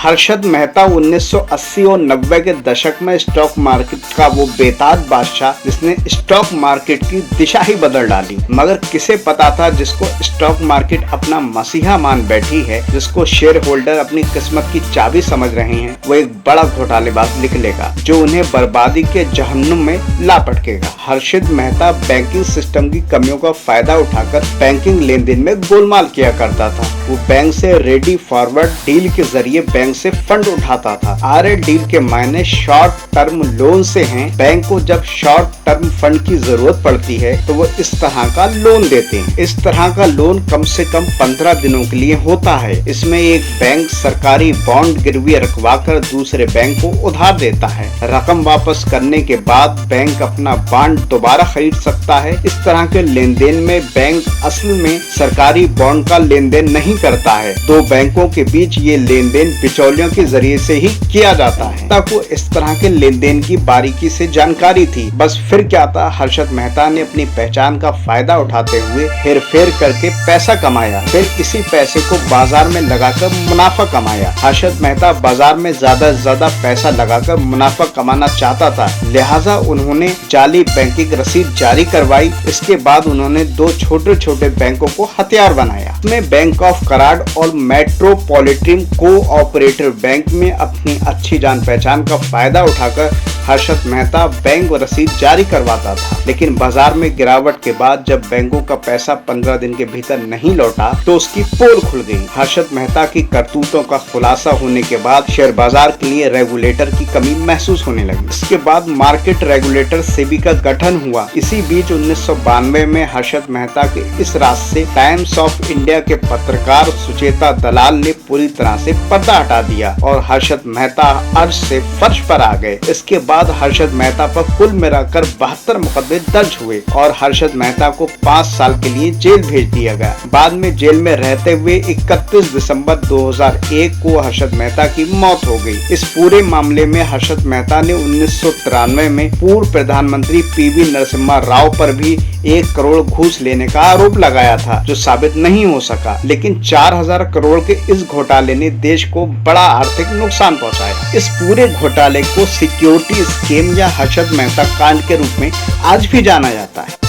हर्षद मेहता 1980 और 90 के दशक में स्टॉक मार्केट का वो बेताज बादशाह जिसने स्टॉक मार्केट की दिशा ही बदल डाली। मगर किसे पता था जिसको स्टॉक मार्केट अपना मसीहा मान बैठी है, जिसको शेयर होल्डर अपनी किस्मत की चाबी समझ रहे हैं, वो एक बड़ा घोटालेबाज निकलेगा जो उन्हें बर्बादी के जहन्नुम में ला पटकेगा। हर्षद मेहता बैंकिंग सिस्टम की कमियों का फायदा उठाकर बैंकिंग लेन देन में गोलमाल किया करता था। वो बैंक से रेडी फॉरवर्ड डील के जरिए बैंक से फंड उठाता था। आरए डील के मायने शॉर्ट टर्म लोन से हैं। बैंक को जब शॉर्ट टर्म फंड की जरूरत पड़ती है तो वो इस तरह का लोन देते हैं। इस तरह का लोन कम से कम 15 दिनों के लिए होता है। इसमें एक बैंक सरकारी बॉन्ड गिरवी रखवाकर दूसरे बैंक को उधार देता है। रकम वापस करने के बाद बैंक अपना बॉन्ड दोबारा खरीद सकता है। इस तरह के लेन देन में बैंक असल में सरकारी बॉन्ड का लेन देन नहीं करता है। दो बैंकों के बीच ये लेन देन बिचौलियों के जरिए से ही किया जाता है। को इस तरह के लेन देन की बारीकी से जानकारी थी। बस फिर क्या था, हर्षद मेहता ने अपनी पहचान का फायदा उठाते हुए हेर फेर करके पैसा कमाया। फिर इसी पैसे को बाजार में लगाकर मुनाफा कमाया। हर्षद मेहता बाजार में ज्यादा से ज्यादा पैसा लगाकर मुनाफा कमाना चाहता था, लिहाजा उन्होंने जाली बैंकिंग रसीद जारी करवाई। इसके बाद उन्होंने दो छोटे छोटे बैंकों को हथियार बनाया। इसमें बैंक ऑफ कराड़ और मेट्रोपॉलिटन कोऑपरेटिव बैंक में अपनी अच्छी जान पहचान का फायदा उठाकर हर्षद मेहता बैंक रसीद जारी करवाता था। लेकिन बाजार में गिरावट के बाद जब बैंकों का पैसा 15 दिन के भीतर नहीं लौटा तो उसकी पोल खुल गई। हर्षद मेहता की करतूतों का खुलासा होने के बाद शेयर बाजार के लिए रेगुलेटर की कमी महसूस होने लगी। इसके बाद मार्केट रेगुलेटर सेबी का गठन हुआ। इसी बीच 1992 में हर्षद मेहता के इस राज से टाइम्स ऑफ इंडिया के पत्रकार सुचेता दलाल ने पूरी तरह से पर्दा हटा दिया और हर्षद मेहता अर्श से फर्श पर आ गए। इसके बाद हर्षद मेहता पर कुल मिलाकर 72 मुकदमे दर्ज हुए और हर्षद मेहता को 5 साल के लिए जेल भेज दिया गया। बाद में जेल में रहते हुए 31 दिसंबर 2001 को हर्षद मेहता की मौत हो गई। इस पूरे मामले में हर्षद मेहता ने 1993 में पूर्व प्रधानमंत्री पीवी नरसिम्हा राव पर भी 1 करोड़ घूस लेने का आरोप लगाया था, जो साबित नहीं हो सका। लेकिन 4000 करोड़ के इस घोटाले ने देश को बड़ा आर्थिक नुकसान पहुंचाया। इस पूरे घोटाले को सिक्योरिटी स्कीम या हर्षद मेहता कांड के रूप में आज भी जाना जाता है।